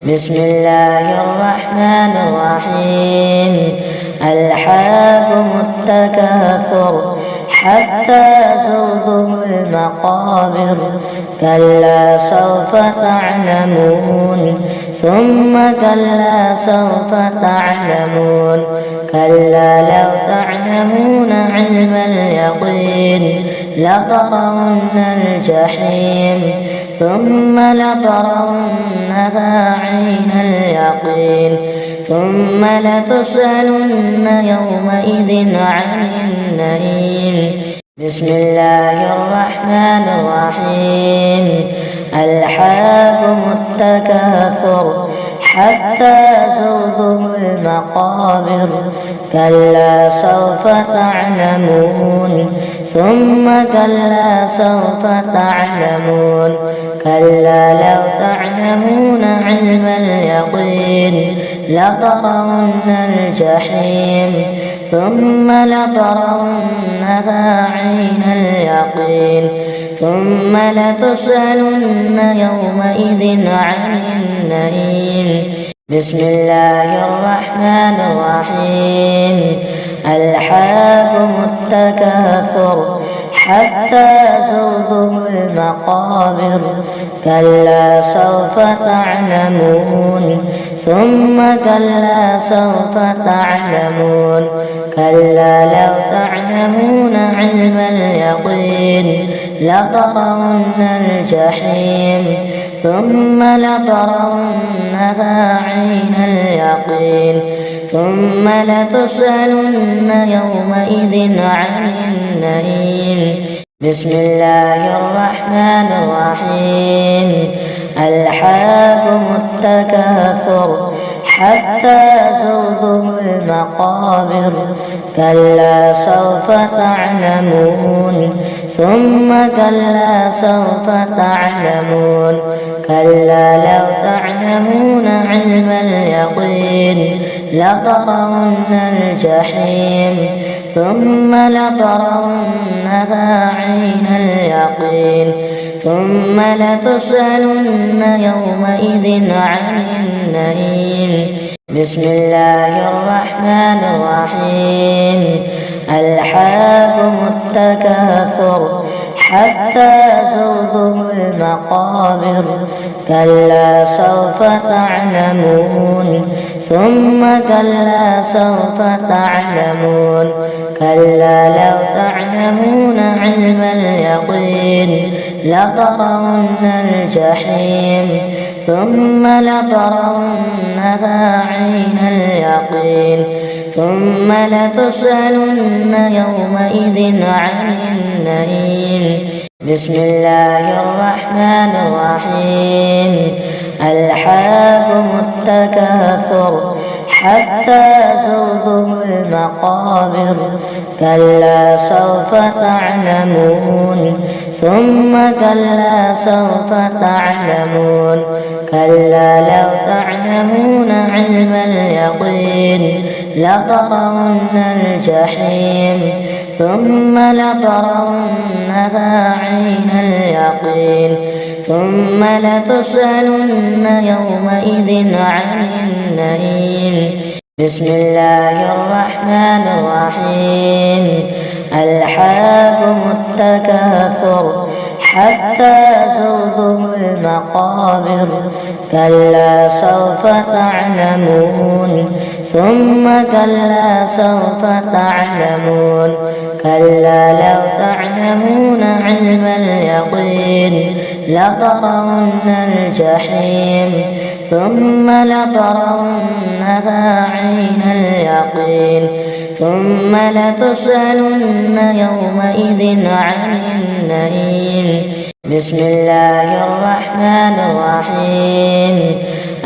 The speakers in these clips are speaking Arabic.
بسم الله الرحمن الرحيم. ألهاكم التكاثر حتى زرتم المقابر كلا سوف تعلمون ثم كلا سوف تعلمون كلا لو تعلمون علم اليقين لترون الجحيم ثم لترونها عين اليقين ثم لتسألن يومئذ عن النعيم. بسم الله الرحمن الرحيم. ألهاكم التكاثر حتى زرتم المقابر كلا سوف تعلمون ثم كلا سوف تعلمون كلا لو تعلمون علم اليقين لترون الجحيم ثم لترونها عين اليقين ثم لتسألن يومئذ عن النعيم. بسم الله الرحمن الرحيم. ألهاكم التكاثر حتى زرتم المقابر كلا سوف تعلمون ثم كلا سوف تعلمون كلا لو تعلمون علم اليقين لترون الجحيم ثم لترونها عين اليقين ثم لتسألن يومئذ عن النعيم. بسم الله الرحمن الرحيم. ألهاكم التكاثر حتى زرتم المقابر كلا سوف تعلمون ثم كلا سوف تعلمون كلا لو تعلمون علم اليقين لترون الجحيم ثم لترونها عين اليقين ثم لتسألن يومئذ عن النعيم. بسم الله الرحمن الرحيم. ألهاكم التكاثر حتى زرتم المقابر كلا سوف تعلمون ثم كلا سوف تعلمون كلا لو تعلمون علم اليقين لترون الجحيم ثم لترونها عين اليقين ثم لتسألن يومئذ عن النعيم. بسم الله الرحمن الرحيم. ألهاكم التكاثر حتى زرتم المقابر كلا سوف تعلمون ثم كلا سوف تعلمون كلا لو تعلمون علم اليقين لترون الجحيم ثم لترونها عين اليقين ثم لتسألن يومئذ عن النعيم. بسم الله الرحمن الرحيم. ألهاكم التكاثر حتى زرتم المقابر كلا سوف تعلمون ثم كلا سوف تعلمون كلا لو تعلمون علم اليقين لترون الجحيم ثم لترونها عين اليقين ثم لتسألن يومئذ عن النعيم. بسم الله الرحمن الرحيم.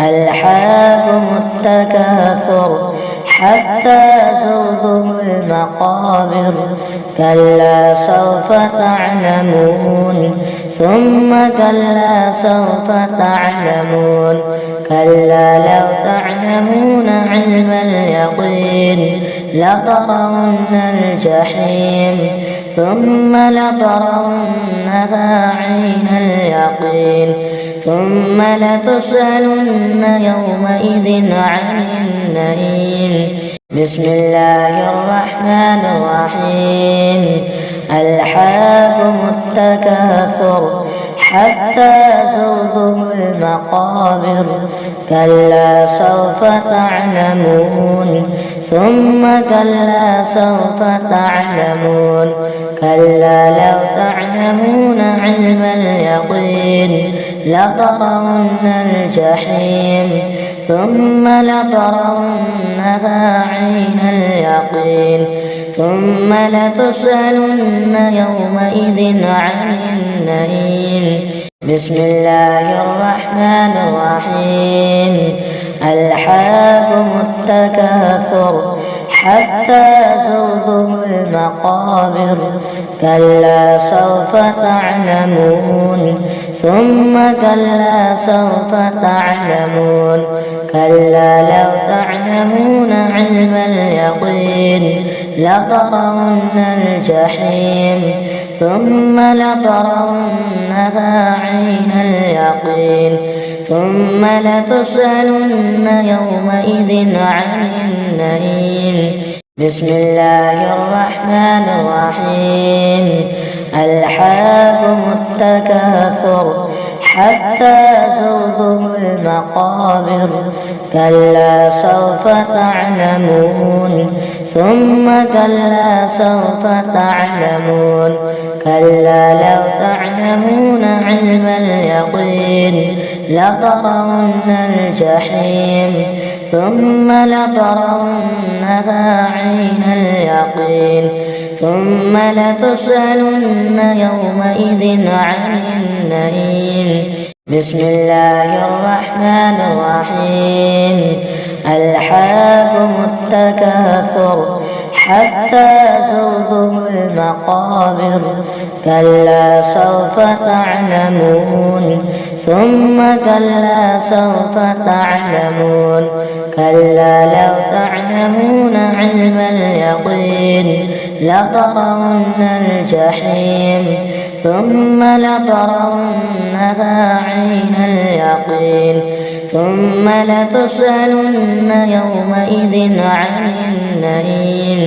ألهاكم التكاثر حتى زرتم المقابر كلا سوف تعلمون ثم كلا سوف تعلمون كلا لو تعلمون علم اليقين لترون الجحيم ثم لترونها عين اليقين ثم لتسألن يومئذ عن النعيم. بسم الله الرحمن الرحيم. ألهاكم التكاثر حتى زرتم المقابر كلا سوف تعلمون ثم كلا سوف تعلمون كلا لو تعلمون علم اليقين لترون الجحيم ثم لترونها عين اليقين ثم لتسألن يومئذ عن النعيم. بسم الله الرحمن الرحيم. ألهاكم التكاثر حتى زرتم المقابر كلا سوف تعلمون ثم كلا سوف تعلمون كلا لو تعلمون علم اليقين لترون الجحيم ثم لترونها عين اليقين ثم لتسألن يومئذ عن النعيم. بسم الله الرحمن الرحيم. ألهاكم التكاثر حتى زرتم المقابر كلا سوف تعلمون ثم كلا سوف تعلمون كلا لو تعلمون علم اليقين لترون الجحيم ثم لترونها عين اليقين ثم لتسألن يومئذ عن النعيم. بسم الله الرحمن الرحيم. ألهاكم التكاثر حتى زرتم المقابر كلا سوف تعلمون ثم كلا سوف تعلمون كلا لو تعلمون علم اليقين لترون الجحيم ثم لترونها عين اليقين ثم لتسألن يومئذ عن النعيم.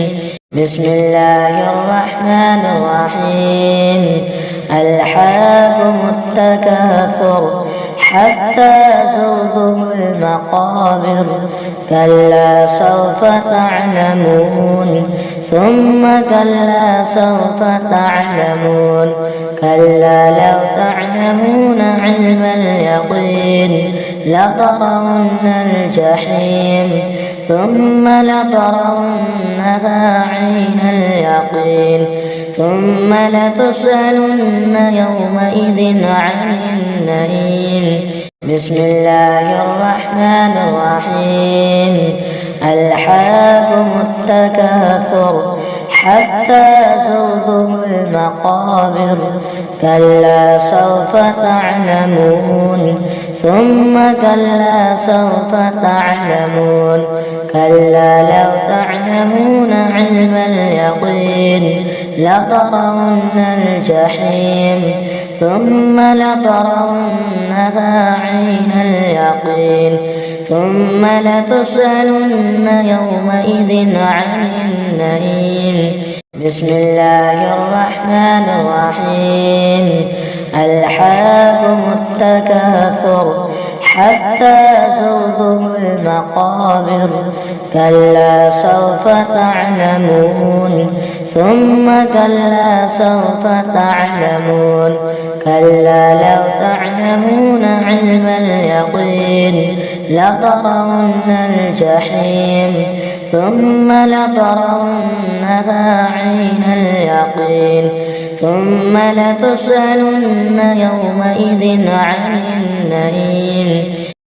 بسم الله الرحمن الرحيم. ألهاكم التكاثر حتى زرتم المقابر كلا سوف تعلمون ثم كلا سوف تعلمون كلا لو تعلمون علم اليقين لترون الجحيم ثم لترونها عين اليقين ثم لتسألن يومئذ عن النعيم. بسم الله الرحمن الرحيم. ألهاكم التكاثر حتى زرتم المقابر كلا سوف تعلمون ثم كلا سوف تعلمون كلا لو تعلمون علم اليقين لترون الجحيم ثم لترونها عين اليقين ثم لتسألن يومئذ عن النعيم. بسم الله الرحمن الرحيم. ألهاكم التكاثر حتى زرتم المقابر كلا سوف تعلمون ثم كلا سوف تعلمون كلا لو تعلمون علم اليقين لترون الجحيم ثم لترونها عين اليقين ثم لتسألن يومئذ عن النعيم.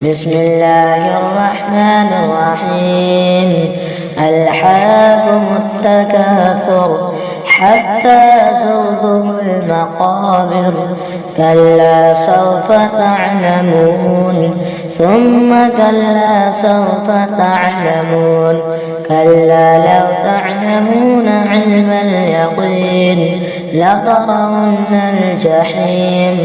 بسم الله الرحمن الرحيم. ألهاكم التكاثر حتى زرتم المقابر كلا سوف تعلمون ثم كلا سوف تعلمون كلا لو تعلمون علم اليقين لترون الجحيم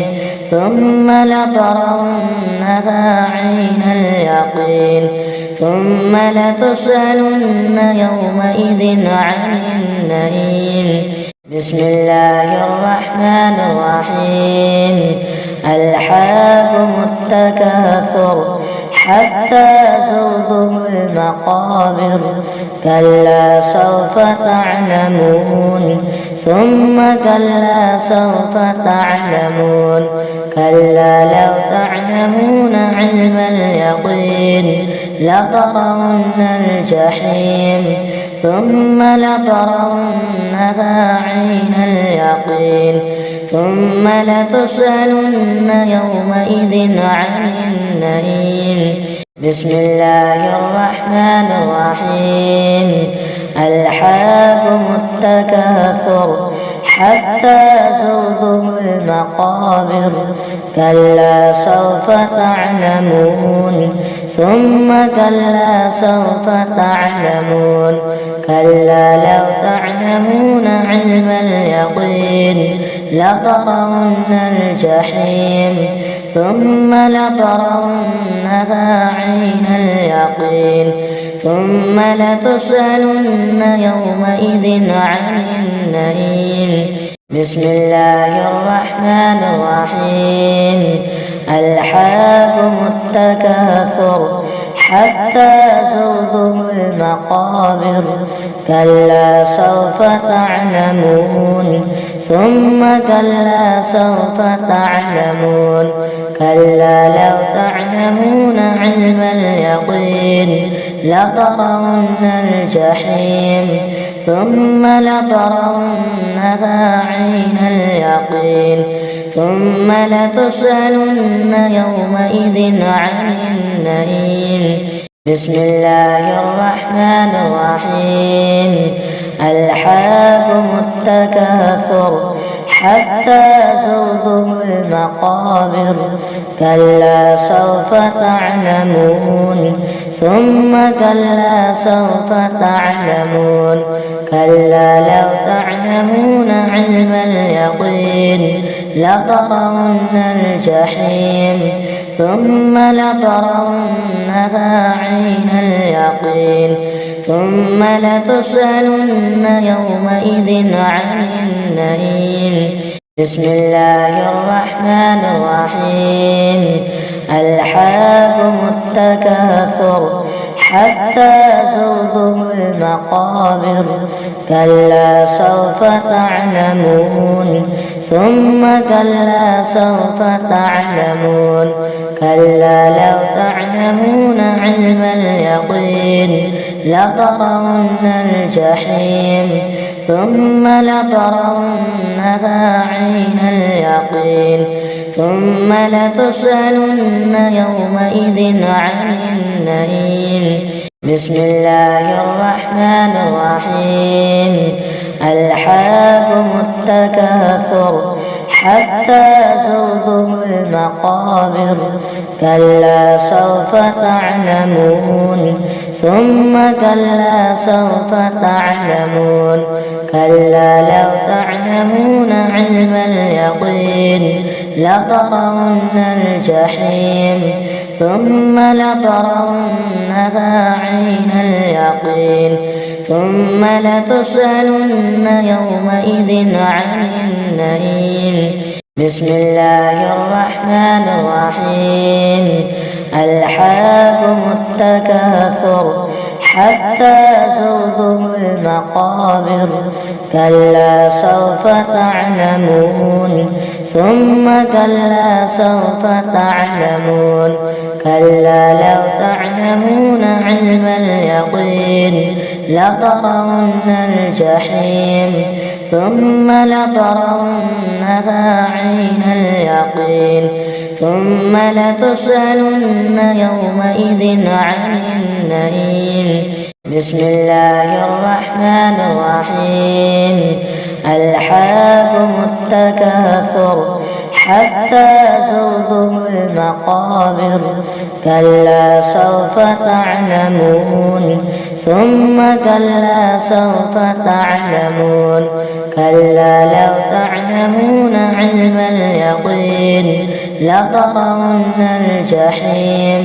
ثم لترونها عين اليقين ثم لتسألن يومئذ عن النعيم. بسم الله الرحمن الرحيم. ألهاكم التكاثر حتى زرتم المقابر كلا سوف تعلمون ثم كلا سوف تعلمون كلا لو تعلمون علم اليقين لترون الجحيم ثم لترونها عين اليقين ثم لتسألن يومئذ عن النعيم. بسم الله الرحمن الرحيم. ألهاكم التكاثر حتى زرتم المقابر كلا سوف تعلمون ثم كلا سوف تعلمون كلا لو تعلمون علم اليقين لترون الجحيم ثم لترونها عين اليقين ثم لتسألن يومئذ عن النعيم. بسم الله الرحمن الرحيم. ألهاكم التكاثر حتى زرتم المقابر كلا سوف تعلمون ثم كلا سوف تعلمون كلا لو تعلمون علم اليقين لترون الجحيم ثم لترونها عين اليقين ثم لتسألن يومئذ عن النعيم. بسم الله الرحمن الرحيم. ألهاكم التكاثر حتى زرتم المقابر كلا سوف تعلمون ثم كلا سوف تعلمون كلا لو تعلمون علم اليقين لترون الجحيم ثم لترونها عين اليقين ثم لتسألن يومئذ عن النعيم. بسم الله الرحمن الرحيم. ألهاكم التكاثر حتى زرتم المقابر كلا سوف تعلمون ثم كلا سوف تعلمون كلا لو تعلمون علم اليقين لترون الجحيم ثم لترونها عين اليقين ثم لتسألن يومئذ عن النعيم. بسم الله الرحمن الرحيم. ألهاكم التكاثر حتى زرتم المقابر كلا سوف تعلمون ثم كلا سوف تعلمون كلا لو تعلمون علم اليقين لترون الجحيم ثم لترونها عين اليقين ثم لتسألن يومئذ عن النعيم. بسم الله الرحمن الرحيم. ألهاكم التكاثر حتى زرتم المقابر كلا سوف تعلمون ثم كلا سوف تعلمون كلا لو تعلمون علم اليقين لترون الجحيم ثم لترونها عين اليقين ثم لتسألن يومئذ عن النعيم. بسم الله الرحمن الرحيم. ألهاكم التكاثر حتى زرتم المقابر كلا سوف تعلمون ثم كلا سوف تعلمون كلا لو تعلمون علم اليقين لترون الجحيم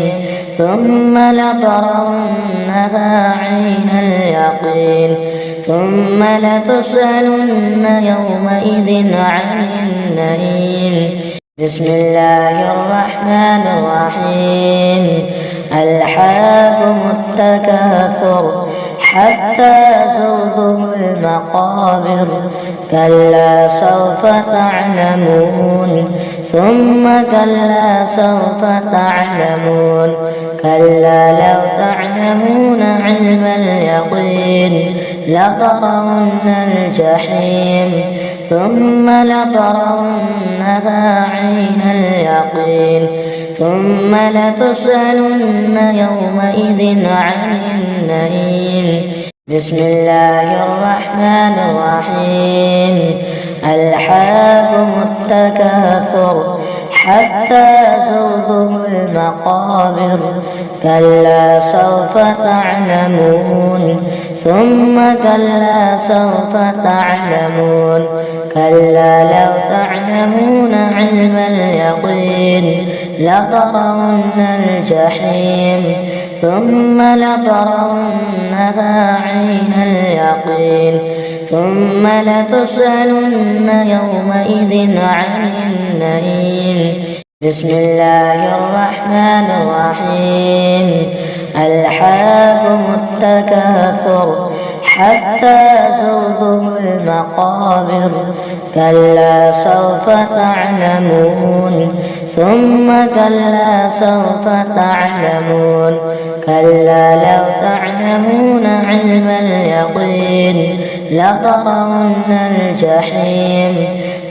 ثم لترونها عين اليقين ثم لتسألن يومئذ عن النعيم بسم الله الرحمن الرحيم ألهاكم التكاثر حتى زرتم المقابر كلا سوف تعلمون ثم كلا سوف تعلمون كلا لو تعلمون علم اليقين لترون الجحيم ثم لترونها عين اليقين ثم لتسألن يومئذ عن النعيم بسم الله الرحمن الرحيم ألهاكم التكاثر حتى زرتم المقابر كلا سوف تعلمون ثم كلا سوف تعلمون كلا لو تعلمون علم اليقين لترون الجحيم ثم لترونها عين اليقين ثم لتسألن يومئذ عن النعيم بسم الله الرحمن الرحيم ألهاكم التكاثر حتى زرتم المقابر كلا سوف تعلمون ثم كلا سوف تعلمون كلا لو تعلمون علم اليقين لترون الجحيم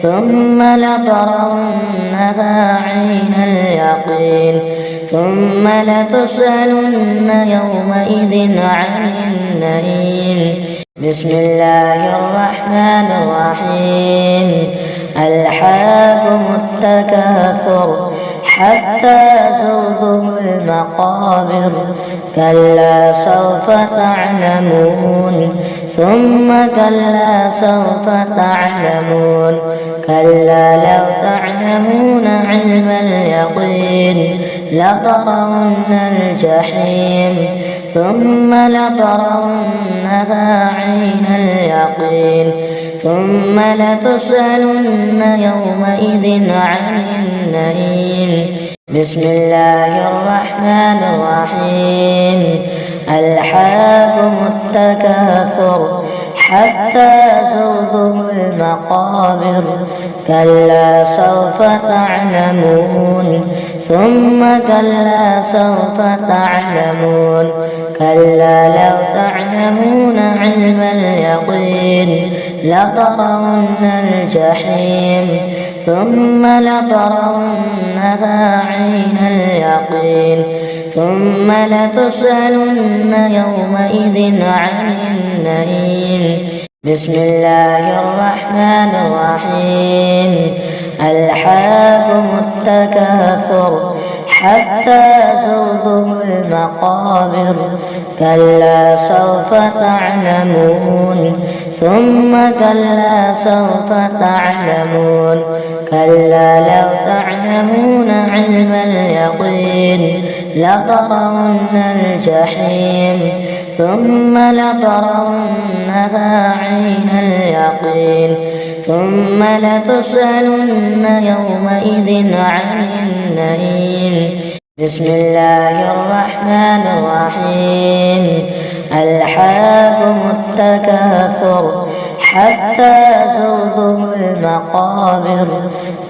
ثم لترونها عين اليقين ثم لتسألن يومئذ عن النعيم بسم الله الرحمن الرحيم ألهاكم التكاثر حتى زرتم المقابر كلا سوف تعلمون ثم كلا سوف تعلمون كلا لو تعلمون علم اليقين لترون الجحيم ثم لترونها عين اليقين ثم لتسألن يومئذ عن النعيم بسم الله الرحمن الرحيم ألهاكم التكاثر حتى زرتم المقابر كلا سوف تعلمون ثم كلا سوف تعلمون كلا لو تعلمون علم اليقين لترون الجحيم ثم لترونها عين اليقين ثم لتسألن يومئذ عن النعيم بسم الله الرحمن الرحيم ألهاكم التكاثر حتى زرتم المقابر كلا سوف تعلمون ثم كلا سوف تعلمون كلا لو تعلمون علم اليقين لترون الجحيم ثم لترونها عين اليقين ثم لتسألن يومئذ عن النعيم بسم الله الرحمن الرحيم ألهاكم التكاثر حتى زرتم المقابر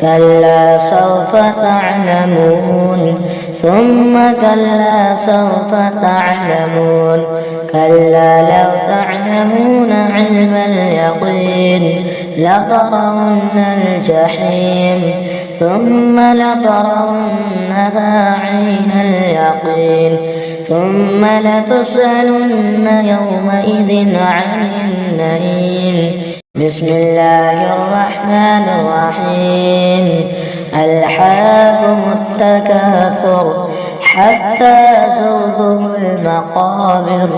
كلا سوف تعلمون ثم كلا سوف تعلمون كلا لو تعلمون علم اليقين لترون الجحيم ثم لترونها عين اليقين ثم لتسألن يومئذ عن النعيم بسم الله الرحمن الرحيم ألهاكم التكاثر حتى زرتم المقابر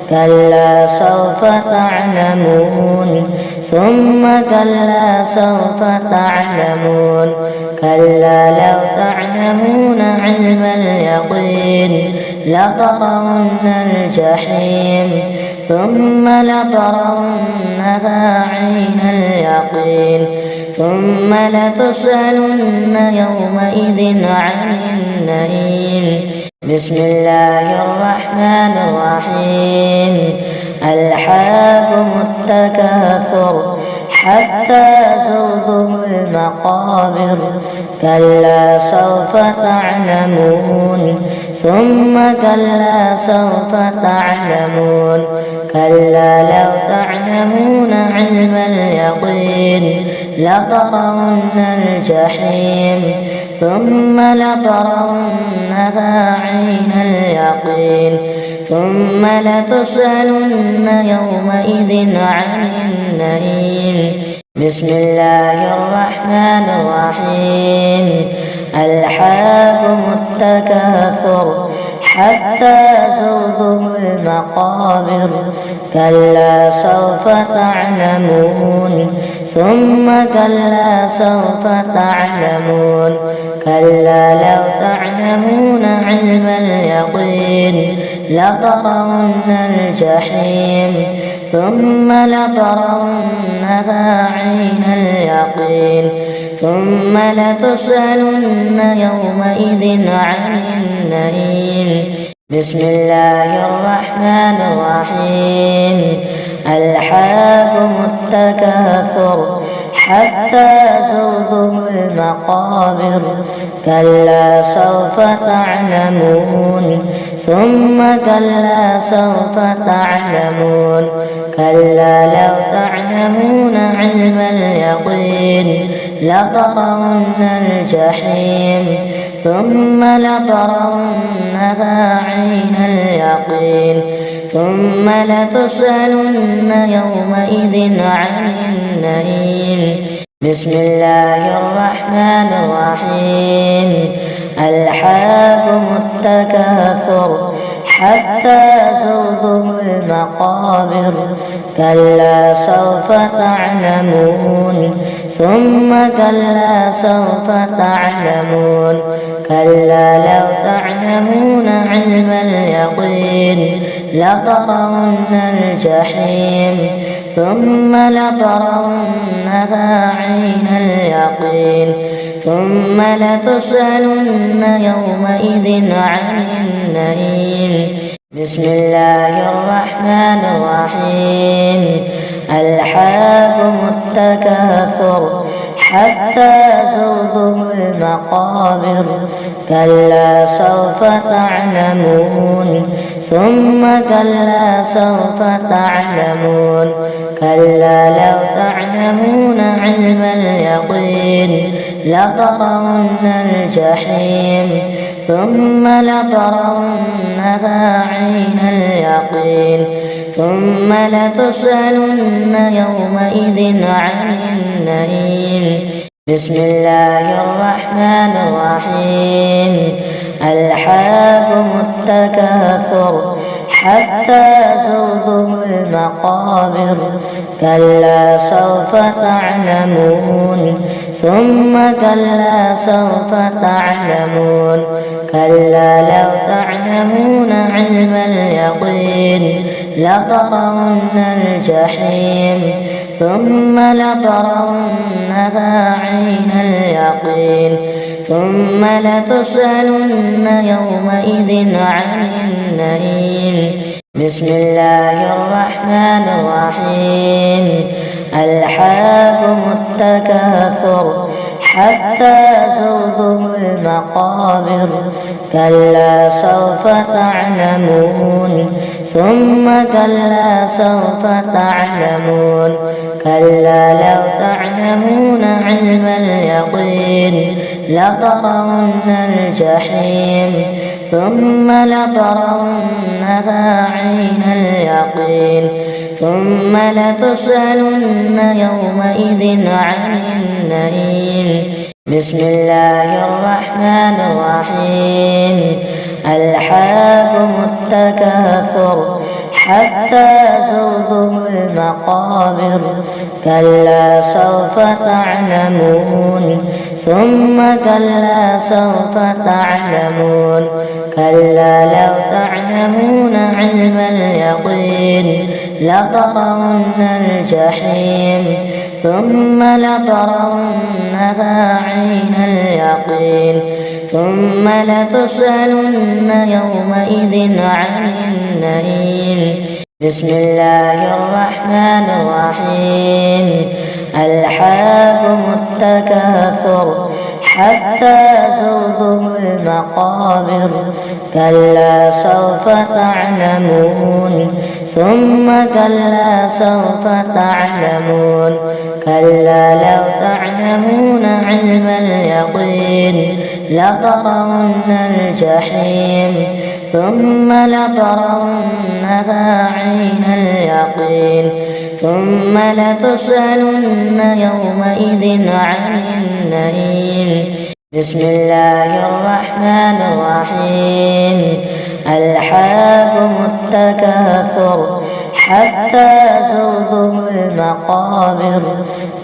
كلا سوف تعلمون ثم كلا سوف تعلمون كلا لو تعلمون علم اليقين لترون الجحيم ثم لترونها عين اليقين ثم لتسألن يومئذ عن النعيم بسم الله الرحمن الرحيم ألهاكم التكاثر حتى زرتم المقابر كلا سوف تعلمون ثم كلا سوف تعلمون كلا لو تعلمون علم اليقين لترون الجحيم ثم لترونها عين اليقين ثم لتسألن يومئذ عن النعيم بسم الله الرحمن الرحيم ألهاكم التكاثر حتى زرتم المقابر كلا سوف تعلمون ثم كلا سوف تعلمون كلا لو تعلمون علم اليقين لترون الجحيم ثم لترونها عين اليقين ثم لتسألن يومئذ عن النعيم بسم الله الرحمن الرحيم ألهاكم التكاثر حتى زرتم المقابر كلا سوف تعلمون ثم كلا سوف تعلمون كلا لو تعلمون علم اليقين لترون الجحيم ثم لترونها عين اليقين ثم لتسألن يومئذ عن النعيم بسم الله الرحمن الرحيم ألهاكم التكاثر حتى زرتم المقابر كلا سوف تعلمون ثم كلا سوف تعلمون كلا لو تعلمون علم اليقين لترون الجحيم ثم لترونها عين اليقين ثم لتسألن يومئذ عن النعيم بسم الله الرحمن الرحيم ألهاكم التكاثر حتى زرتم المقابر كلا سوف تعلمون ثم كلا سوف تعلمون كلا لو تعلمون علم اليقين لترون الجحيم ثم لترونها عين اليقين ثم لتسألن يومئذ عن النعيم بسم الله الرحمن الرحيم ألهاكم التكاثر حتى زرتم المقابر كلا سوف تعلمون ثم كلا سوف تعلمون كلا لو تعلمون علم اليقين لترون الجحيم ثم لترونها عين اليقين ثم لتسألن يومئذ عن النعيم بسم الله الرحمن الرحيم ألهاكم التكاثر حتى زرتم المقابر كلا سوف تعلمون ثم كلا سوف تعلمون كلا لو تعلمون علم اليقين لترون الجحيم ثم لترونها عين اليقين ثم لتسألن يومئذ عن النعيم بسم الله الرحمن الرحيم ألهاكم التكاثر حتى زرتم المقابر كلا سوف تعلمون ثم كلا سوف تعلمون كلا لو تعلمون علم اليقين لترون الجحيم ثم لترونها عين اليقين ثم لتسألن يومئذ عن النعيم بسم الله الرحمن الرحيم ألهاكم التكاثر حتى زرتم المقابر كلا سوف تعلمون ثم كلا سوف تعلمون كلا لو تعلمون علم اليقين لترون الجحيم ثم لترونها عين اليقين ثم لتسألن يومئذ عن النعيم بسم الله الرحمن الرحيم ألهاكم التكاثر حتى زرتم المقابر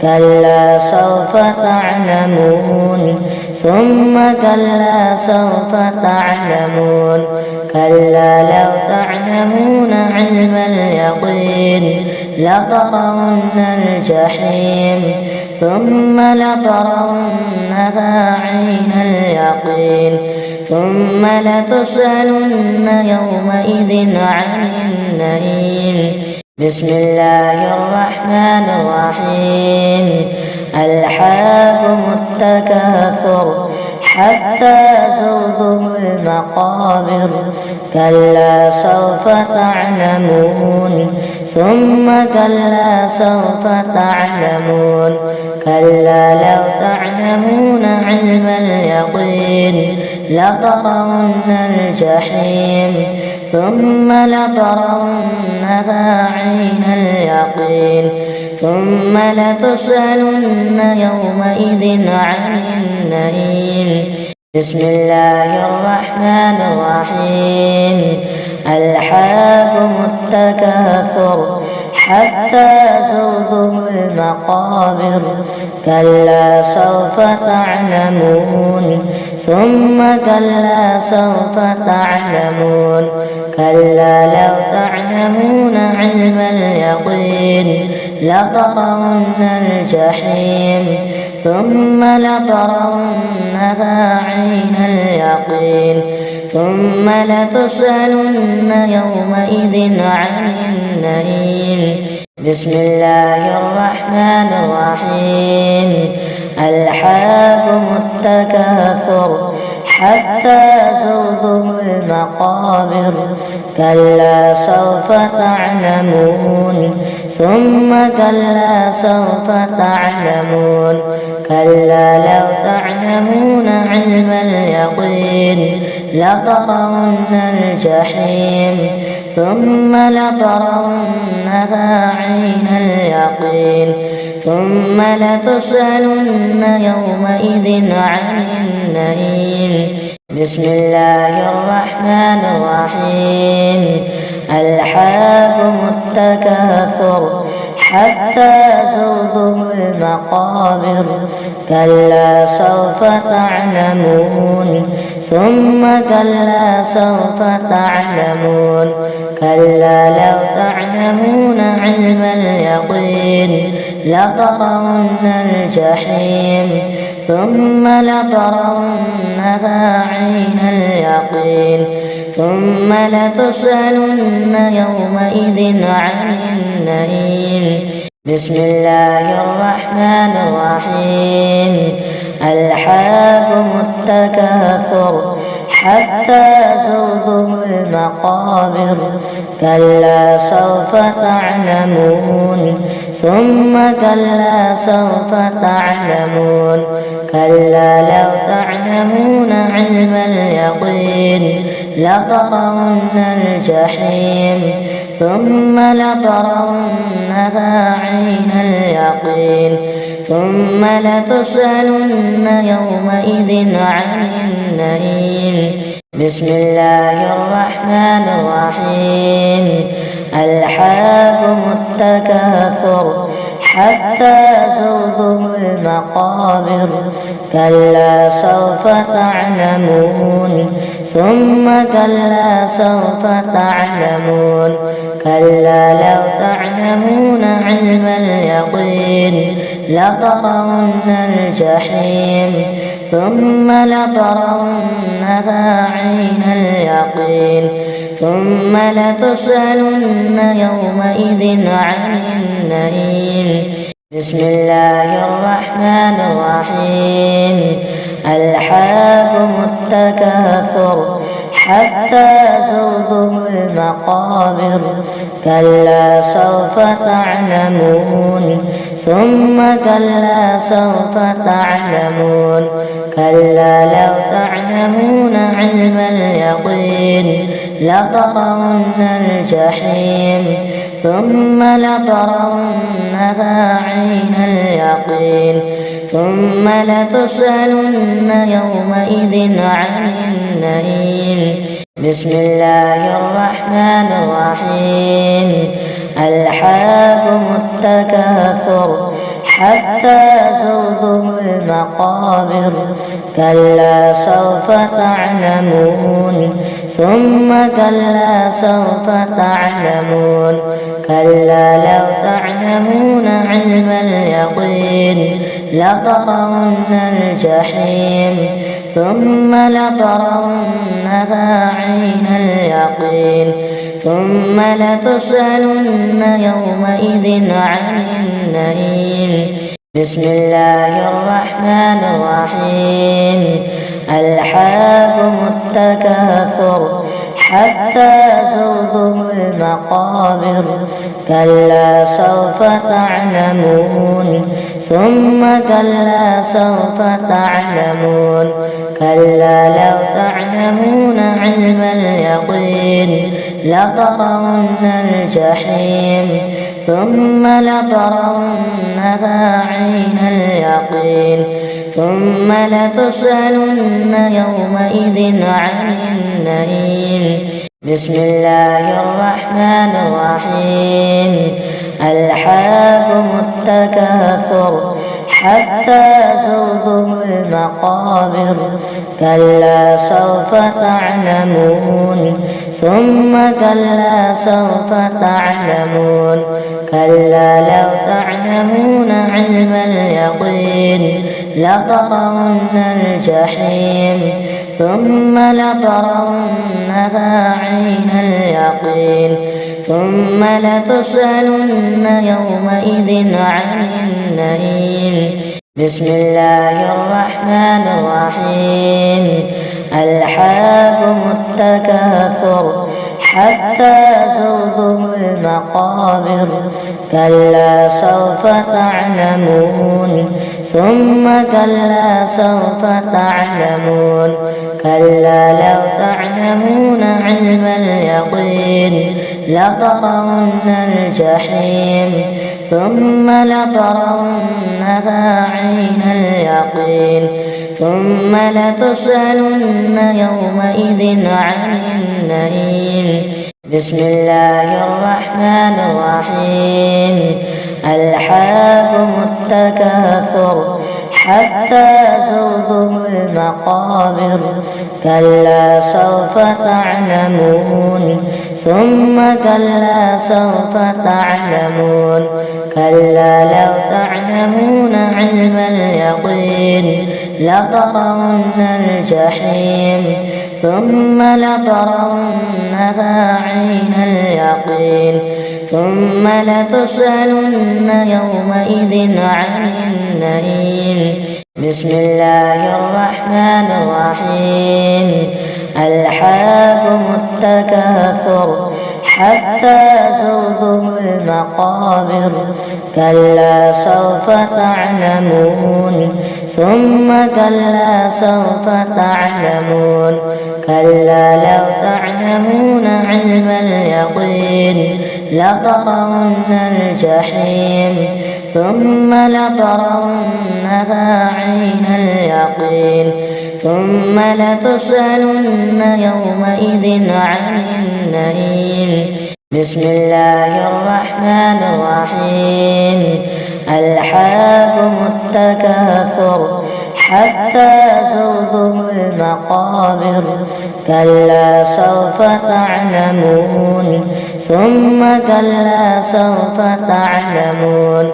كلا سوف تعلمون ثم كلا سوف تعلمون كلا لو تعلمون علم اليقين لترون الجحيم ثم لترونها عين اليقين ثم لتسألن يومئذ عن النعيم بسم الله الرحمن الرحيم ألهاكم التكاثر حتى زرتم المقابر كلا سوف تعلمون ثم كلا سوف تعلمون كلا لو تعلمون علم اليقين لترون الجحيم ثم لترونها عين اليقين ثم لتسألن يومئذ عن النعيم بسم الله الرحمن الرحيم ألهاكم التكاثر حتى زرتم المقابر كلا سوف تعلمون ثم كلا سوف تعلمون كلا لو تعلمون علم اليقين لترون الجحيم ثم لترونها عين اليقين ثم لتسألن يومئذ عن النعيم بسم الله الرحمن الرحيم ألهاكم التكاثر حتى زرتم المقابر كلا سوف تعلمون ثم كلا سوف تعلمون كلا لو تعلمون علم اليقين لترون الجحيم ثم لترونها عين اليقين ثم لتسألن يومئذ عن النعيم بسم الله الرحمن الرحيم ألهاكم التكاثر حتى زرتم المقابر كلا سوف تعلمون ثم كلا سوف تعلمون كلا لو تعلمون علم اليقين لترون الجحيم ثم لترونها عين اليقين ثم لتسألن يومئذ عن النعيم بسم الله الرحمن الرحيم ألهاكم التكاثر حتى زرتم المقابر كلا سوف تعلمون ثم كلا سوف تعلمون كلا لو تعلمون علم اليقين لترون الجحيم ثم لترونها عين اليقين ثم لتسألن يومئذ عن النعيم. بسم الله الرحمن الرحيم. ألهاكم التكاثر حتى زرتم المقابر كلا سوف تعلمون ثم كلا سوف تعلمون كلا لو تعلمون علم اليقين لترون الجحيم ثم لترونها عين اليقين ثم لتسألن يومئذ عن النعيم. بسم الله الرحمن الرحيم. ألهاكم التكاثر حتى زرتم المقابر كلا سوف تعلمون ثم كلا سوف تعلمون كلا لو تعلمون علم اليقين لترون الجحيم ثم لترونها عين اليقين ثم لتسألن يومئذ عن النعيم. بسم الله الرحمن الرحيم. ألهاكم التكاثر حتى زرتم المقابر كلا سوف تعلمون ثم كلا سوف تعلمون كلا لو تعلمون علم اليقين لترون الجحيم ثم لترونها عين اليقين ثم لتسألن يومئذ عن النعيم. بسم الله الرحمن الرحيم. ألهاكم التكاثر حتى زرتم المقابر كلا سوف تعلمون ثم كلا سوف تعلمون كلا لو تعلمون علم اليقين لترون الجحيم ثم لترونها عين اليقين ثم لتسألن يومئذ عن النعيم. بسم الله الرحمن الرحيم. ألهاكم التكاثر حتى زرتم المقابر كلا سوف تعلمون ثم كلا سوف تعلمون كلا لو تعلمون علم اليقين لترون الجحيم ثم لترونها عين اليقين ثم لتسألن يومئذ عن النعيم. بسم الله الرحمن الرحيم. ألهاكم التكاثر حتى زرتم المقابر كلا سوف تعلمون ثم كلا سوف تعلمون كلا لو تعلمون علم اليقين لترون الجحيم ثم لترونها عين اليقين ثم لتسألن يومئذ عن النعيم. بسم الله الرحمن الرحيم. ألهاكم التكاثر حتى زرتم المقابر كلا سوف تعلمون ثم كلا سوف تعلمون كلا لو تعلمون علم اليقين لترون الجحيم ثم لترونها عين اليقين ثم لتسألن يومئذ عن النعيم. بسم الله الرحمن الرحيم. ألهاكم التكاثر حتى زرتم المقابر كلا سوف تعلمون ثم كلا سوف تعلمون كلا لو تعلمون علم اليقين لترون الجحيم ثم لترونها عين اليقين ثم لتسألن يومئذ عن النعيم. بسم الله الرحمن الرحيم. ألهاكم التكاثر حتى زرتم المقابر كلا سوف تعلمون ثم كلا سوف تعلمون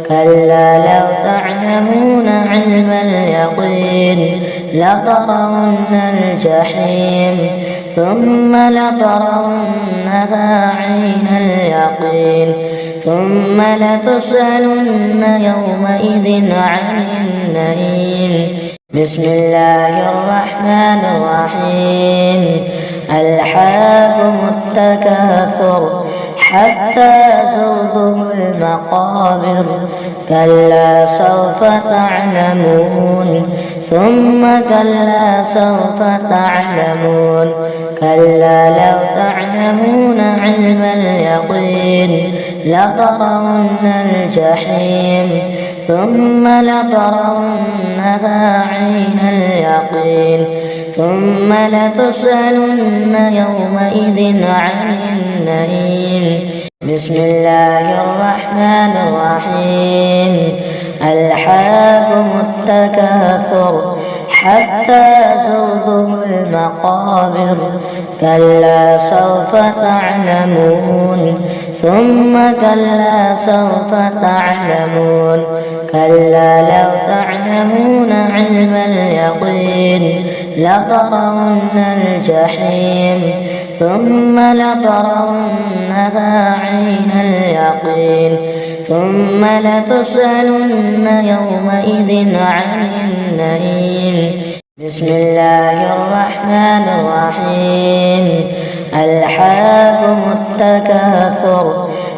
كلا لو تعلمون علم اليقين لترون الجحيم ثم لترونها عين اليقين ثم لتسألن يومئذ عن النعيم. بسم الله الرحمن الرحيم. ألهاكم التكاثر حتى زرتم المقابر كلا سوف تعلمون ثم كلا سوف تعلمون كلا لو تعلمون علم اليقين لترون الجحيم ثم لترونها عين اليقين ثم لتسألن يومئذ عن النعيم. بسم الله الرحمن الرحيم. ألهاكم التكاثر حتى زرتم المقابر كلا سوف تعلمون ثم كلا سوف تعلمون كلا لو تعلمون علم اليقين لترون الجحيم ثم لترونها عين اليقين ثم لتسألن يومئذ عن النعيم. بسم الله الرحمن الرحيم. ألهاكم التكاثر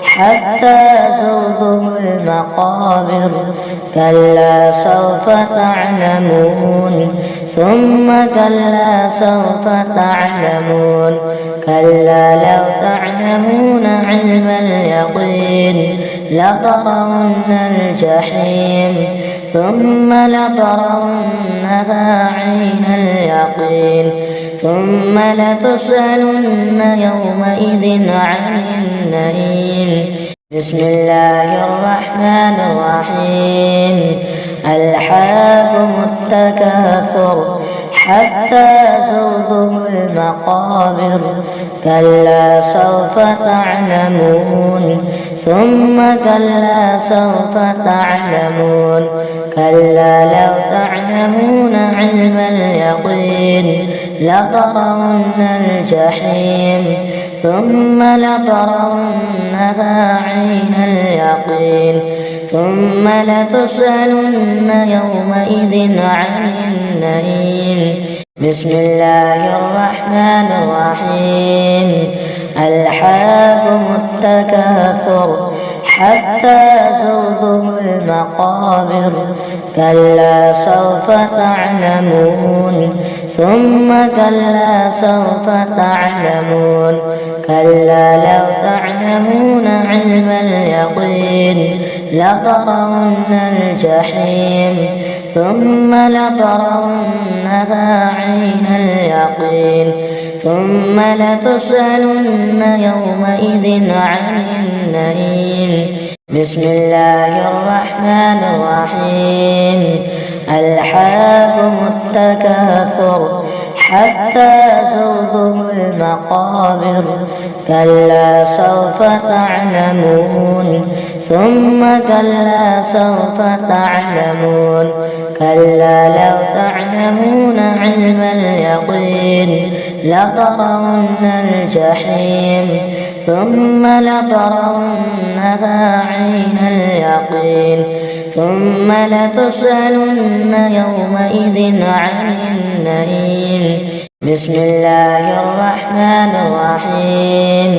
حتى زرتم المقابر كلا سوف تعلمون ثم كلا سوف تعلمون كلا لو تعلمون علم اليقين لترون الجحيم ثم لترونها عين اليقين ثم لتسألن يومئذ عن النعيم. بسم الله الرحمن الرحيم. ألهاكم التكاثر حتى زرتم المقابر كلا سوف تعلمون ثم كلا سوف تعلمون كلا لو تعلمون علم اليقين لترون الجحيم ثم لترونها عين اليقين ثم لتسألن يومئذ عن النعيم. بسم الله الرحمن الرحيم. ألهاكم التكاثر حتى زرتم المقابر كلا سوف تعلمون ثم كلا سوف تعلمون كلا لو تعلمون علم اليقين لترون الجحيم ثم لترونها عين اليقين ثم لتسألن يومئذ عن النعيم. بسم الله الرحمن الرحيم. ألهاكم التكاثر حتى زرتم المقابر كلا سوف تعلمون ثم كلا سوف تعلمون كلا لو تعلمون علم اليقين لترون الجحيم ثم لترونها عين اليقين ثم لتسألن يومئذ عن النعيم. بسم الله الرحمن الرحيم.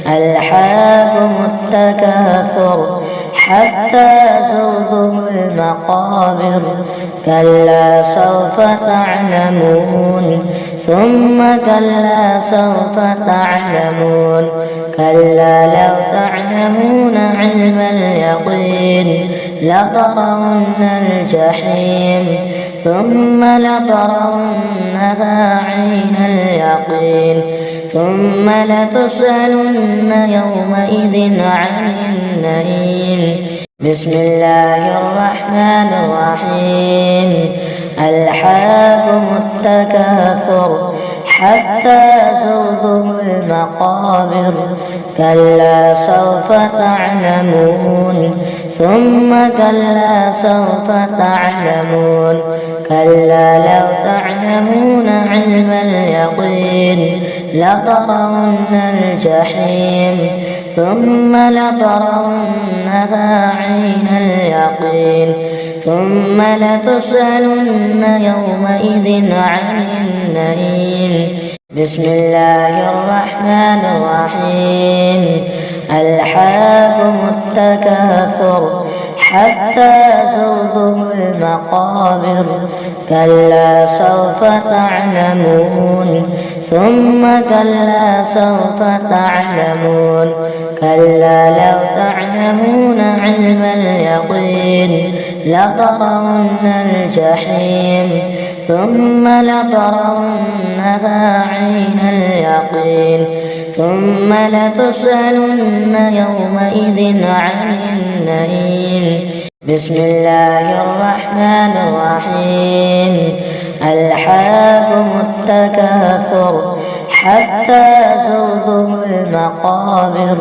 ألهاكم التكاثر حتى زرتم المقابر كلا سوف تعلمون ثم كلا سوف تعلمون كلا لو تعلمون علم اليقين لترون الجحيم ثم لترونها عين اليقين ثم لتسألن يومئذ عن النعيم بسم الله الرحمن الرحيم ألهاكم التكاثر حتى زرتم المقابر كلا سوف تعلمون ثم كلا سوف تعلمون كلا لو تعلمون علم اليقين لترون الجحيم ثم لترونها عين اليقين ثم لتسألن يومئذ عن النعيم بسم الله الرحمن الرحيم ألهاكم التكاثر حتى زرتم المقابر كلا سوف تعلمون ثم كلا سوف تعلمون كلا لو تعلمون علم اليقين لترون الجحيم ثم لترونها عين اليقين ثم لتسألن يومئذ عن النعيم بسم الله الرحمن الرحيم ألهاكم التكاثر حتى زرتم المقابر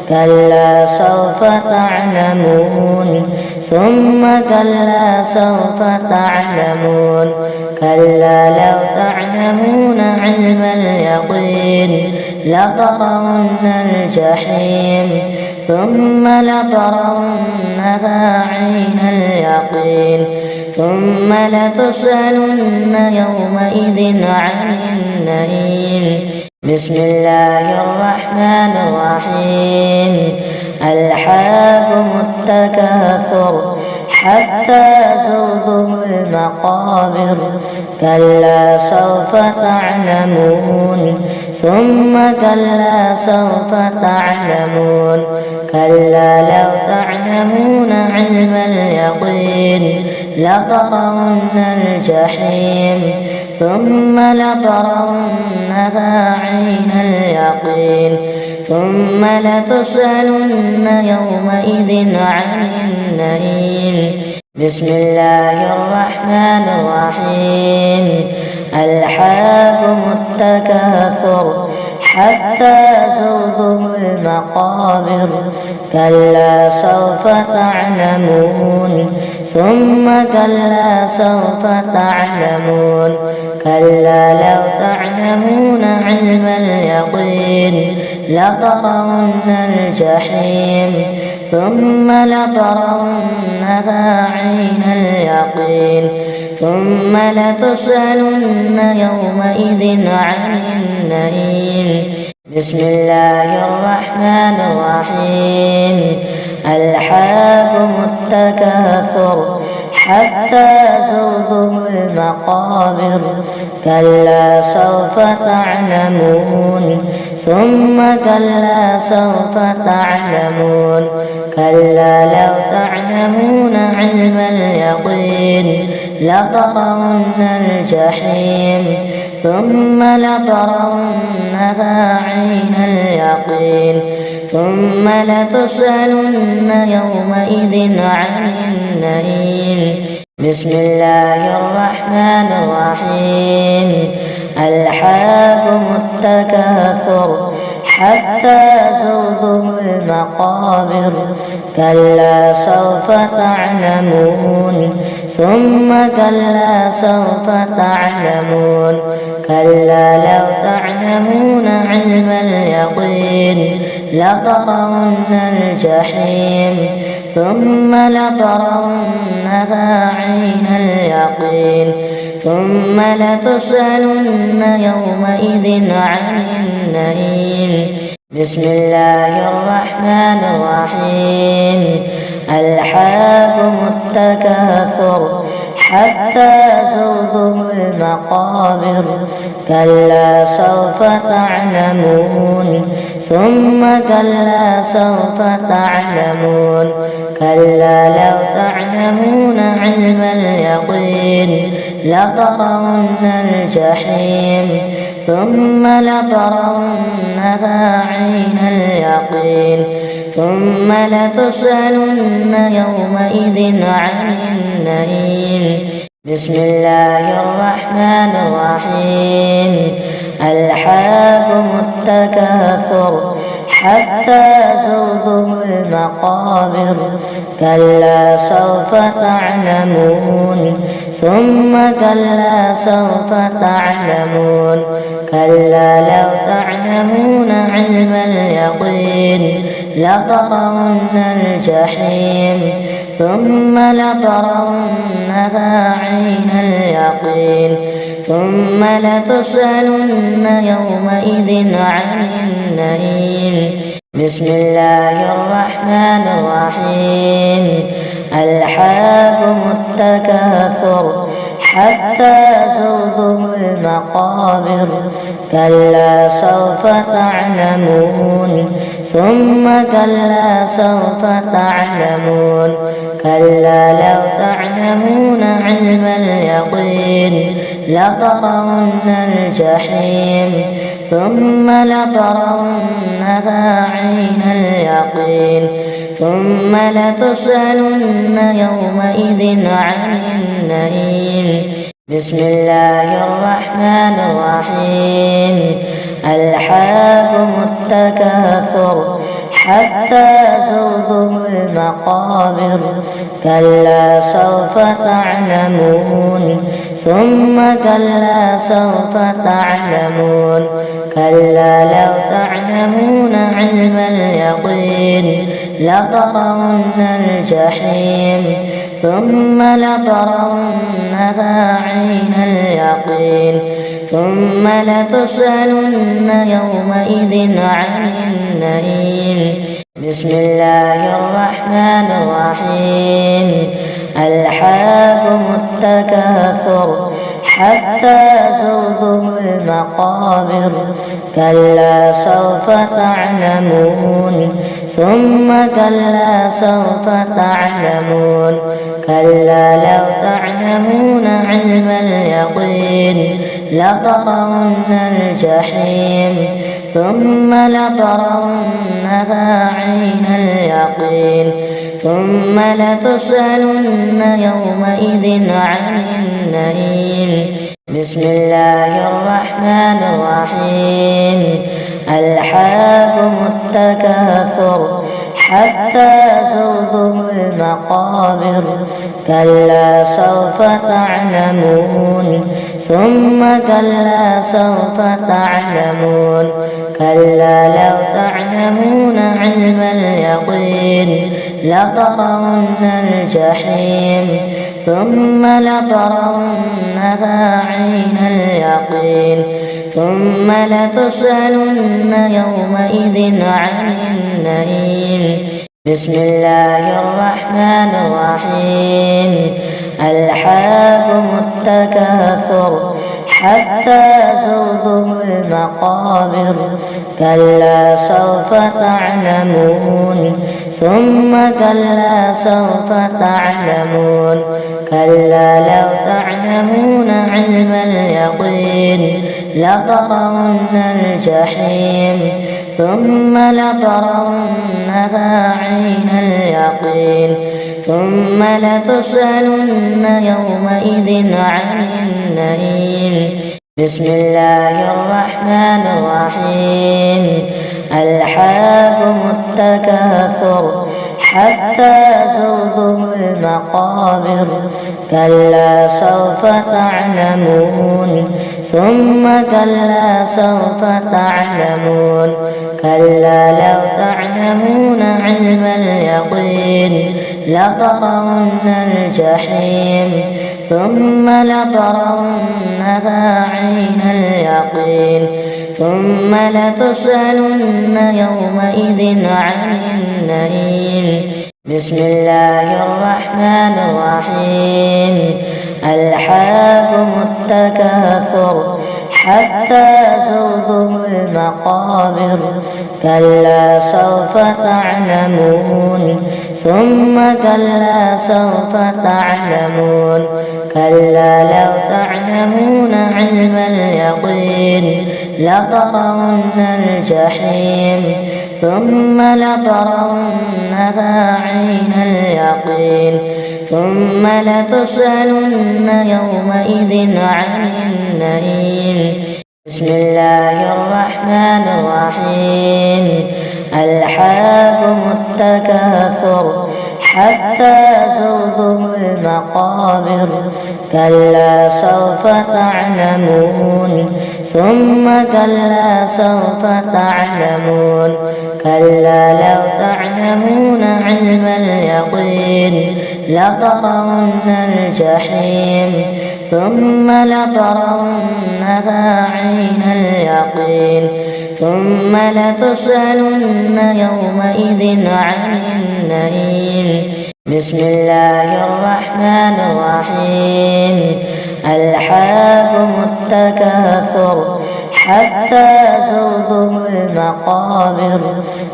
كلا سوف تعلمون ثم كلا سوف تعلمون كلا لو تعلمون علم اليقين لترون الجحيم ثم لترونها عين اليقين ثم لتسألن يومئذ عن النعيم بسم الله الرحمن الرحيم ألهاكم التكاثر حتى زرتم المقابر كلا سوف تعلمون ثم كلا سوف تعلمون كلا لو تعلمون علم اليقين لترون الجحيم ثم لترونها عين اليقين ثم لتسألن يومئذ عن النعيم بسم الله الرحمن الرحيم ألهاكم التكاثر حتى زرتم المقابر كلا سوف تعلمون ثم كلا سوف تعلمون كلا لو تعلمون علم اليقين لترون الجحيم ثم لترونها عين اليقين ثم لتسألن يومئذ عن النعيم بسم الله الرحمن الرحيم ألهاكم التكاثر حتى زرتم المقابر كلا سوف تعلمون ثم كلا سوف تعلمون كلا لو تعلمون علم اليقين لترون الجحيم ثم لترونها عين اليقين ثم لتسألن يومئذ عن النعيم بسم الله الرحمن الرحيم ألهاكم التكاثر حتى زرتم المقابر كلا سوف تعلمون ثم كلا سوف تعلمون كلا لو تعلمون علم اليقين لترون الجحيم ثم لترونها عين اليقين ثم لتسألن يومئذ عن النعيم بسم الله الرحمن الرحيم ألهاكم التكاثر حتى زرتم المقابر كلا سوف تعلمون ثم كلا سوف تعلمون كلا لو تعلمون علم اليقين لترون الجحيم ثم لترونها عين اليقين ثم لتسألن يومئذ عن النعيم بسم الله الرحمن الرحيم ألهاكم التكاثر حتى زرتم المقابر كلا سوف تعلمون ثم كلا سوف تعلمون كلا لو تعلمون علم اليقين لترون الجحيم ثم لترونها عين اليقين ثم لتسألن يومئذ عن النعيم بسم الله الرحمن الرحيم ألهاكم التكاثر حتى زرتم المقابر كلا سوف تعلمون ثم كلا سوف تعلمون كلا لو تعلمون علم اليقين لترون الجحيم ثم لترونها عين اليقين ثم لتسألن يومئذ عن النعيم بسم الله الرحمن الرحيم ألهاكم التكاثر حتى زرتم المقابر كلا سوف تعلمون ثم كلا سوف تعلمون كلا لو تعلمون علم اليقين لترون الجحيم ثم لترونها عين اليقين ثم لتسألن يومئذ عن النعيم بسم الله الرحمن الرحيم ألهاكم التكاثر حتى زرتم المقابر كلا سوف تعلمون ثم كلا سوف تعلمون كلا لو تعلمون علم اليقين لترون الجحيم ثم لترونها عين اليقين ثم لتسألن يومئذ عن النعيم بسم الله الرحمن الرحيم ألهاكم التكاثر حتى زرتم المقابر كلا سوف تعلمون ثم كلا سوف تعلمون كلا لو تعلمون علم اليقين لترون الجحيم ثم لترونها عين اليقين ثم لتسألن يومئذ عن النعيم بسم الله الرحمن الرحيم ألهاكم التكاثر حتى زرتم المقابر كلا سوف تعلمون ثم كلا سوف تعلمون كلا لو تعلمون علم اليقين لترون الجحيم ثم لترونها عين اليقين ثم لتسألن يومئذ عن النعيم بسم الله الرحمن الرحيم ألهاكم التكاثر حتى زرتم المقابر كلا سوف تعلمون ثم كلا سوف تعلمون كلا لو تعلمون علم اليقين لترون الجحيم ثم لترونها عين اليقين ثم لتسألن يومئذ عن النعيم بسم الله الرحمن الرحيم ألهاكم التكاثر حتى زرتم المقابر كلا سوف تعلمون ثم كلا سوف تعلمون كلا لو تعلمون علم اليقين لترون الجحيم ثم لترونها عين اليقين ثم لتسألن يومئذ عن النعيم بسم الله الرحمن الرحيم ألهاكم التكاثر حتى زرتم المقابر كلا سوف تعلمون ثم كلا سوف تعلمون كلا لو تعلمون علم اليقين لترون الجحيم ثم لترونها عين اليقين ثم لتسألن يومئذ عن النعيم بسم الله الرحمن الرحيم ألهاكم التكاثر حتى زرتم المقابر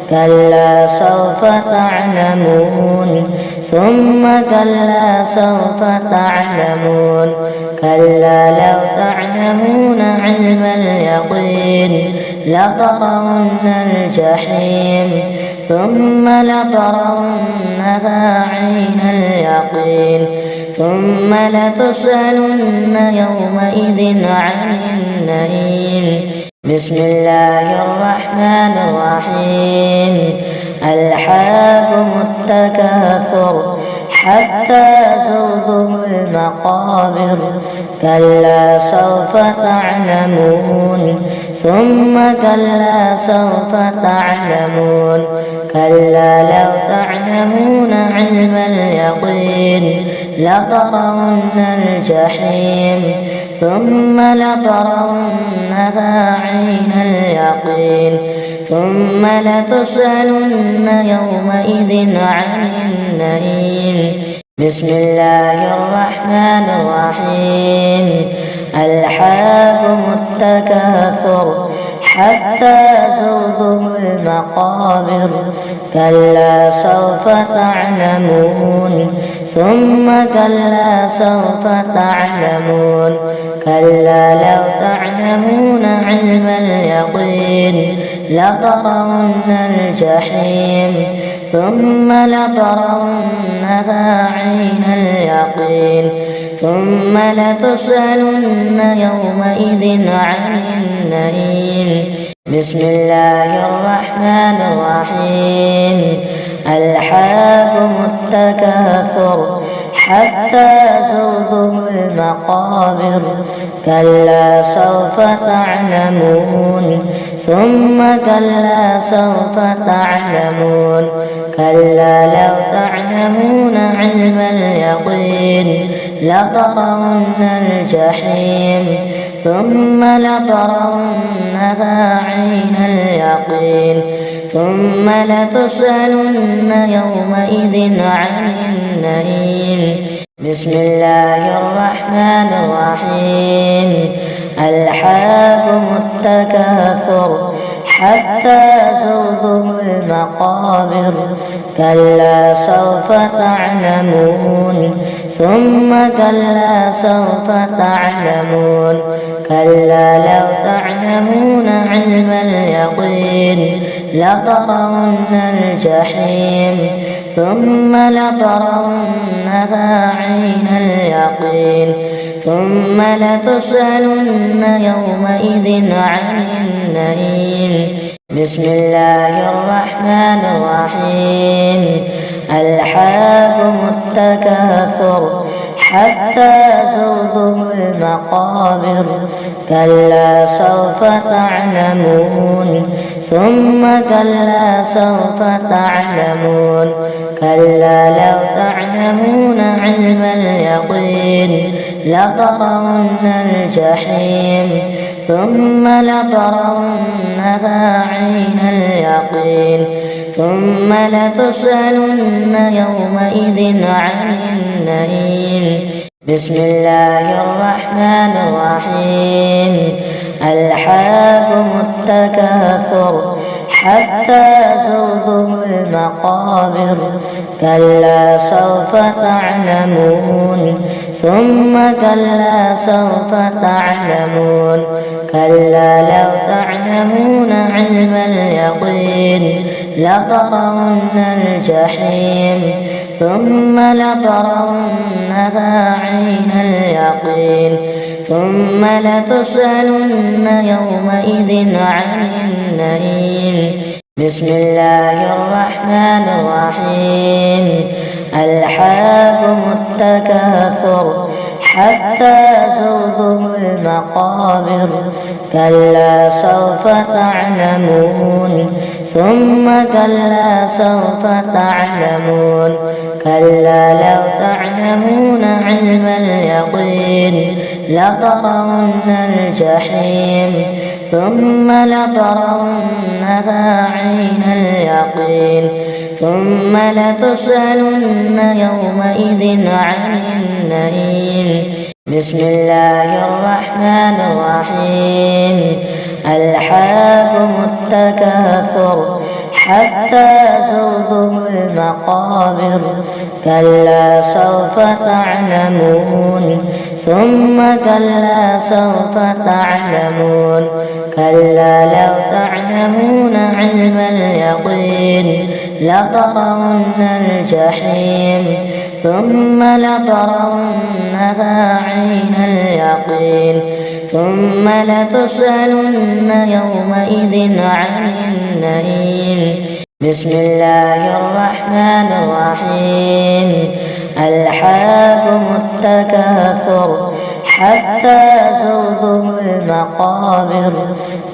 كلا سوف تعلمون ثم كلا سوف تعلمون كلا لو تعلمون علم اليقين لترون الجحيم ثم لترونها عين اليقين ثم لتسألن يومئذ عن النعيم بسم الله الرحمن الرحيم ألهاكم التكاثر حتى زرتم المقابر كلا سوف تعلمون ثم كلا سوف تعلمون كلا لو تعلمون علم اليقين لترون الجحيم ثم لترونها عين اليقين ثم لتسألن يومئذ عن النعيم بسم الله الرحمن الرحيم ألهاكم التكاثر حتى زرتم المقابر كلا سوف تعلمون ثم كلا سوف تعلمون كلا لو تعلمون علم اليقين لترون الجحيم ثم لترونها عين اليقين ثم لتسألن يومئذ عن النعيم بسم الله الرحمن الرحيم ألهاكم التكاثر حتى زرتم المقابر كلا سوف تعلمون ثم كلا سوف تعلمون كلا لو تعلمون علم اليقين لترون الجحيم ثم لترونها عين اليقين ثم لتسألن يومئذ عن النعيم بسم الله الرحمن الرحيم ألهاكم التكاثر حتى زرتم المقابر كلا سوف تعلمون ثم كلا سوف تعلمون كلا لو تعلمون علم اليقين لترون الجحيم ثم لترونها عين اليقين ثم لتسألن يومئذ عن النعيم بسم الله الرحمن الرحيم ألهاكم التكاثر حتى زرتم المقابر كلا سوف تعلمون ثم كلا سوف تعلمون كلا لو تعلمون علم اليقين لترون الجحيم ثم لترونها عين اليقين ثم لتسألن يومئذ عن النعيم بسم الله الرحمن الرحيم ألهاكم التكاثر حتى زرتم المقابر كلا سوف تعلمون ثم كلا سوف تعلمون كلا لو تعلمون علم اليقين لترون الجحيم ثم لترونها عين اليقين ثم لتسألن يومئذ عن النعيم بسم الله الرحمن الرحيم ألهاكم التكاثر حتى زرتم المقابر كلا سوف تعلمون ثم كلا سوف تعلمون كلا لو تعلمون علم اليقين لترون الجحيم ثم لترونها عين اليقين ثم لتسألن يومئذ عن النعيم بسم الله الرحمن الرحيم ألهاكم التكاثر حتى زرتم المقابر كلا سوف تعلمون ثم كلا سوف تعلمون كلا لو تعلمون علم اليقين لترون الجحيم ثم لترونها عين اليقين ثم لتسألن يومئذ عن النعيم بسم الله الرحمن الرحيم ألهاكم التكاثر حتى زرتم المقابر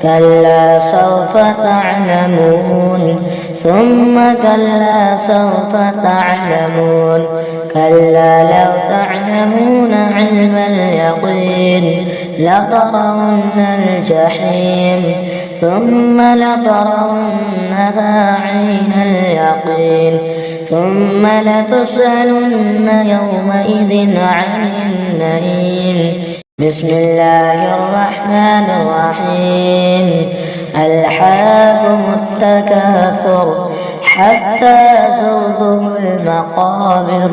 كلا سوف تعلمون ثم كلا سوف تعلمون كلا لو تعلمون علم اليقين لترون الجحيم ثم لترونها عين اليقين ثم لتسألن يومئذ عن النعيم بسم الله الرحمن الرحيم ألهاكم التكاثر حتى زرتم المقابر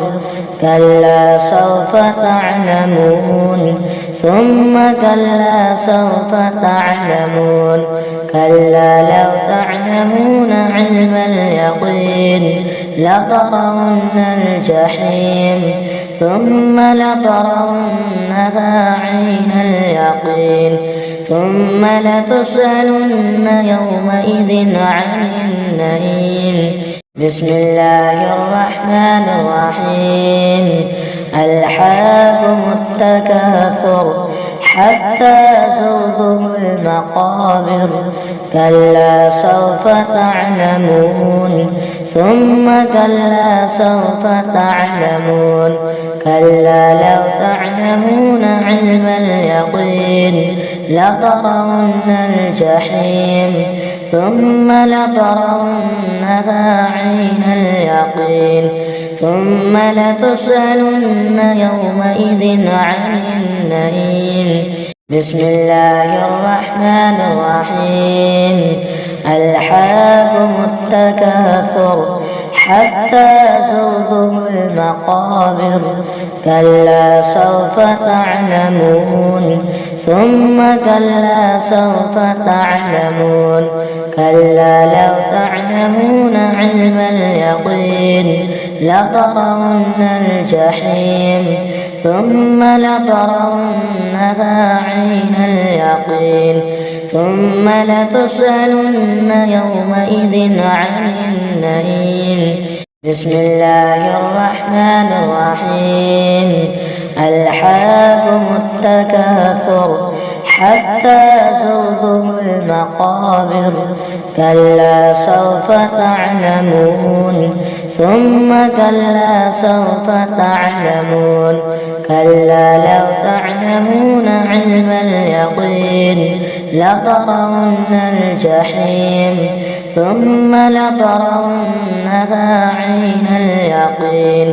كلا سوف تعلمون ثم كلا سوف تعلمون كلا لو تعلمون علم اليقين لترون الجحيم ثم لترونها عين اليقين ثم لتسألن يومئذ عن النعيم بسم الله الرحمن الرحيم ألهاكم التكاثر حتى زرتم المقابر كلا سوف تعلمون ثم كلا سوف تعلمون كلا لو تعلمون علم اليقين لترون الجحيم ثم لترونها عين اليقين ثم لتسألن يومئذ عن النعيم بسم الله الرحمن الرحيم ألهاكم التكاثر حتى زرتم المقابر كلا سوف تعلمون ثم كلا سوف تعلمون كلا لو تعلمون علم اليقين لترون الجحيم ثم لترونها عين اليقين ثم لتسألن يومئذ عن النعيم بسم الله الرحمن الرحيم ألهاكم التكاثر حتى زرتم المقابر كلا سوف تعلمون ثم كلا سوف تعلمون كلا لو تعلمون علم اليقين لترون الجحيم ثم لترونها عين اليقين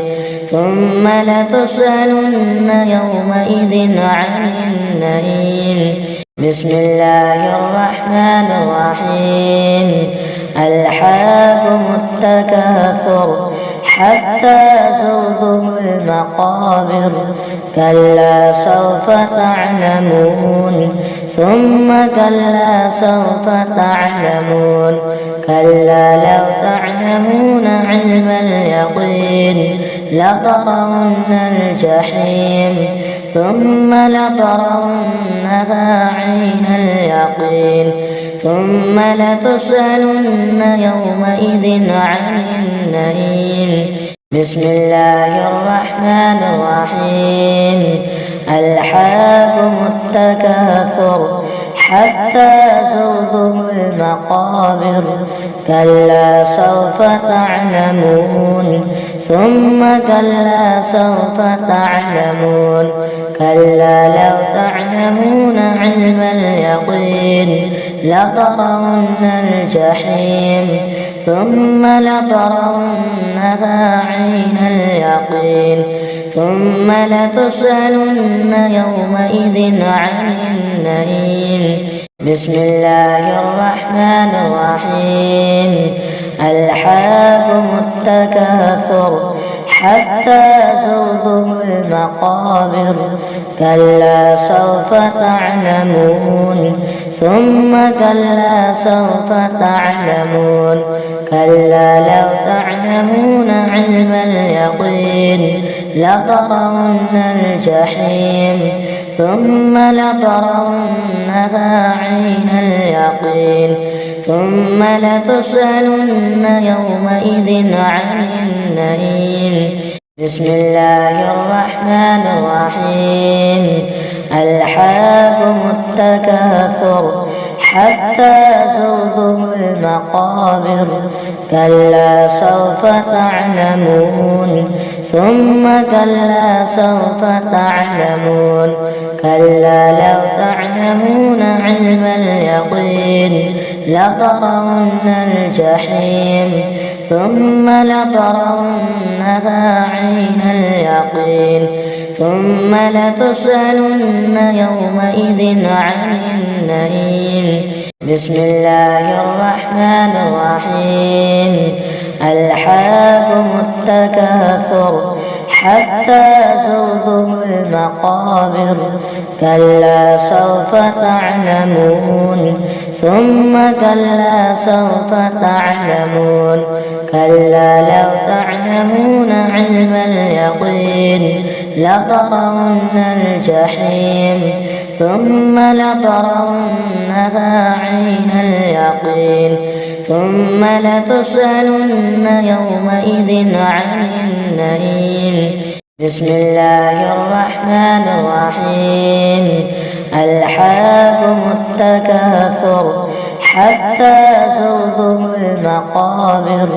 ثم لتسألن يومئذ عن النعيم بسم الله الرحمن الرحيم ألهاكم التكاثر حتى زرتم المقابر كلا سوف تعلمون ثم كلا سوف تعلمون كلا لو تعلمون علم اليقين لترون الجحيم ثم لترونها عين اليقين ثم لتسألن يومئذ عن النعيم بسم الله الرحمن الرحيم ألهاكم التكاثر حتى زرتم المقابر كلا سوف تعلمون ثم كلا سوف تعلمون كلا لو تعلمون علم اليقين لترون الجحيم ثم لترونها عين اليقين ثم لتسألن يومئذ عن النعيم بسم الله الرحمن الرحيم ألهاكم التكاثر حتى زرتم المقابر كلا سوف تعلمون ثم كلا سوف تعلمون كلا لو تعلمون علم اليقين لترون الجحيم ثم لترونها عين اليقين ثم لتسألن يومئذ عن النعيم بسم الله الرحمن الرحيم ألهاكم التكاثر حتى زرتم المقابر كلا سوف تعلمون ثم كلا سوف تعلمون كلا لو تعلمون علم اليقين لترون الجحيم ثم لترونها عين اليقين ثم لتسألن يومئذ عن النعيم بسم الله الرحمن الرحيم ألهاكم التكاثر حتى زرتم المقابر كلا سوف تعلمون ثم كلا سوف تعلمون كلا لو تعلمون علم اليقين لترون الجحيم ثم لترونها عين اليقين ثم لتسألن يومئذ عن النعيم بسم الله الرحمن الرحيم ألهاكم التكاثر حتى زرتم المقابر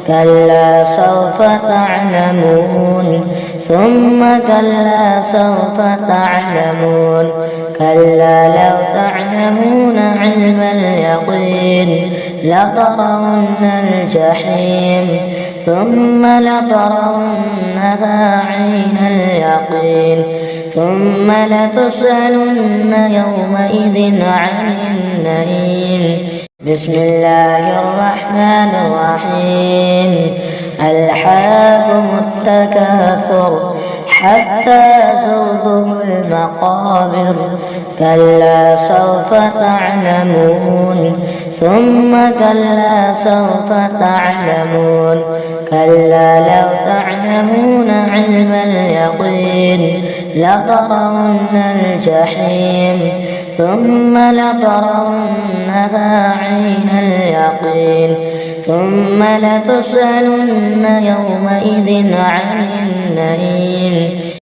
كلا سوف تعلمون ثم كلا سوف تعلمون كلا لو تعلمون علم اليقين لترون الجحيم ثم لترونها عين اليقين ثم لتسألن يومئذ عن النعيم بسم الله الرحمن الرحيم ألهاكم التكاثر حتى زرتم المقابر كلا سوف تعلمون ثم كلا سوف تعلمون كلا لو تعلمون علم اليقين لترون الجحيم ثم لترونها عين اليقين ثم لتسألن يومئذ عن النعيم